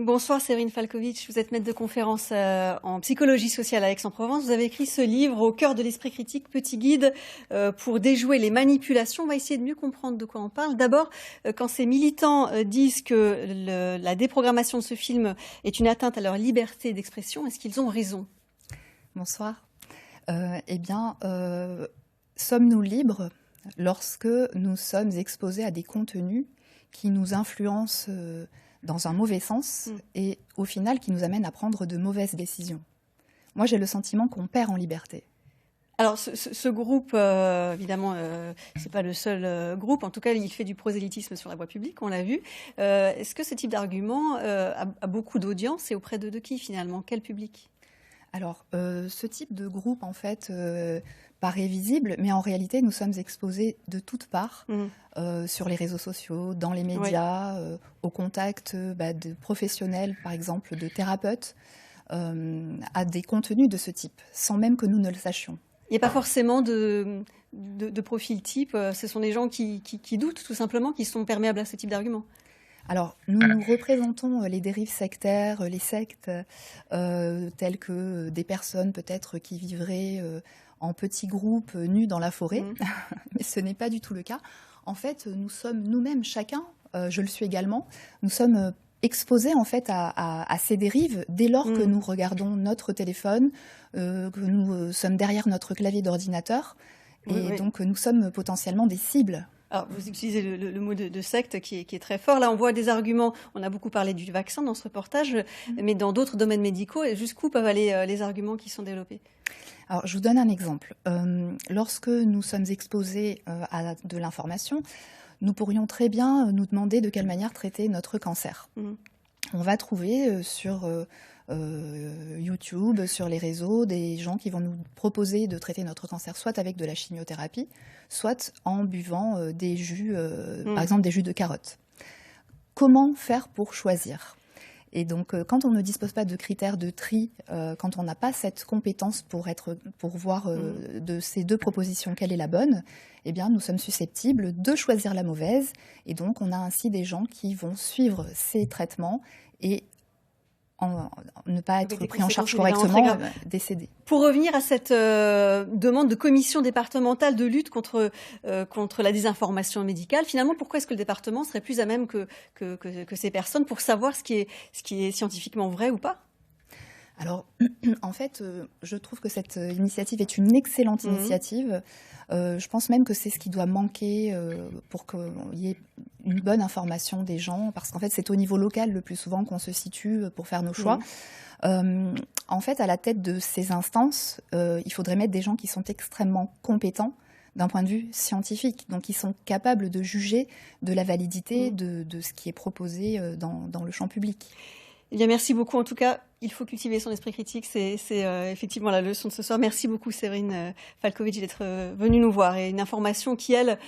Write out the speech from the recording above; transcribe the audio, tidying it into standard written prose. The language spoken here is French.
Bonsoir Séverine Falkovitch, vous êtes maître de conférence en psychologie sociale à Aix-en-Provence. Vous avez écrit ce livre Au cœur de l'esprit critique, petit guide pour déjouer les manipulations. On va essayer de mieux comprendre de quoi on parle. D'abord, quand ces militants disent que la déprogrammation de ce film est une atteinte à leur liberté d'expression, est-ce qu'ils ont raison? Bonsoir. Sommes-nous libres lorsque nous sommes exposés à des contenus qui nous influencent dans un mauvais sens et au final qui nous amènent à prendre de mauvaises décisions? Moi, j'ai le sentiment qu'on perd en liberté. Alors, ce groupe, évidemment, c'est pas le seul groupe. En tout cas, il fait du prosélytisme sur la voie publique, on l'a vu. Est-ce que ce type d'argument a beaucoup d'audience et auprès de qui, finalement? Quel public? Alors, ce type de groupe, en fait, paraît visible, mais en réalité, nous sommes exposés de toutes parts, sur les réseaux sociaux, dans les médias, au contact de professionnels, par exemple, de thérapeutes, à des contenus de ce type, sans même que nous ne le sachions. Il n'y a pas forcément de profil type, ce sont des gens qui doutent, tout simplement, qui sont perméables à ce type d'argument. Alors, nous représentons les dérives sectaires, les sectes, telles que des personnes peut-être qui vivraient en petits groupes nus dans la forêt, mais ce n'est pas du tout le cas. En fait, nous sommes nous-mêmes, chacun, je le suis également, nous sommes exposés en fait à ces dérives dès lors que nous regardons notre téléphone, que nous sommes derrière notre clavier d'ordinateur, et donc nous sommes potentiellement des cibles. Alors, vous utilisez le mot de secte qui est très fort. Là, on voit des arguments. On a beaucoup parlé du vaccin dans ce reportage, mais dans d'autres domaines médicaux, jusqu'où peuvent aller les arguments qui sont développés? Alors, je vous donne un exemple. Lorsque nous sommes exposés à de l'information, nous pourrions très bien nous demander de quelle manière traiter notre cancer. On va trouver sur YouTube, sur les réseaux, des gens qui vont nous proposer de traiter notre cancer soit avec de la chimiothérapie, soit en buvant des jus, par exemple des jus de carottes. Comment faire pour choisir? Et donc, quand on ne dispose pas de critères de tri, quand on n'a pas cette compétence pour voir de ces deux propositions quelle est la bonne, eh bien, nous sommes susceptibles de choisir la mauvaise. Et donc, on a ainsi des gens qui vont suivre ces traitements et ne pas être pris en charge correctement, décédés. Pour revenir à cette demande de commission départementale de lutte contre la désinformation médicale, finalement, pourquoi est-ce que le département serait plus à même que ces personnes pour savoir ce qui est scientifiquement vrai ou pas? Alors, en fait, je trouve que cette initiative est une excellente initiative. Je pense même que c'est ce qui doit manquer pour qu'il y ait une bonne information des gens, parce qu'en fait, c'est au niveau local le plus souvent qu'on se situe pour faire nos choix. En fait, à la tête de ces instances, il faudrait mettre des gens qui sont extrêmement compétents d'un point de vue scientifique, donc ils sont capables de juger de la validité de ce qui est proposé dans le champ public. Eh bien, merci beaucoup. En tout cas, il faut cultiver son esprit critique. C'est effectivement la leçon de ce soir. Merci beaucoup, Séverine Falkovitch, d'être venue nous voir. Et une information qui, elle,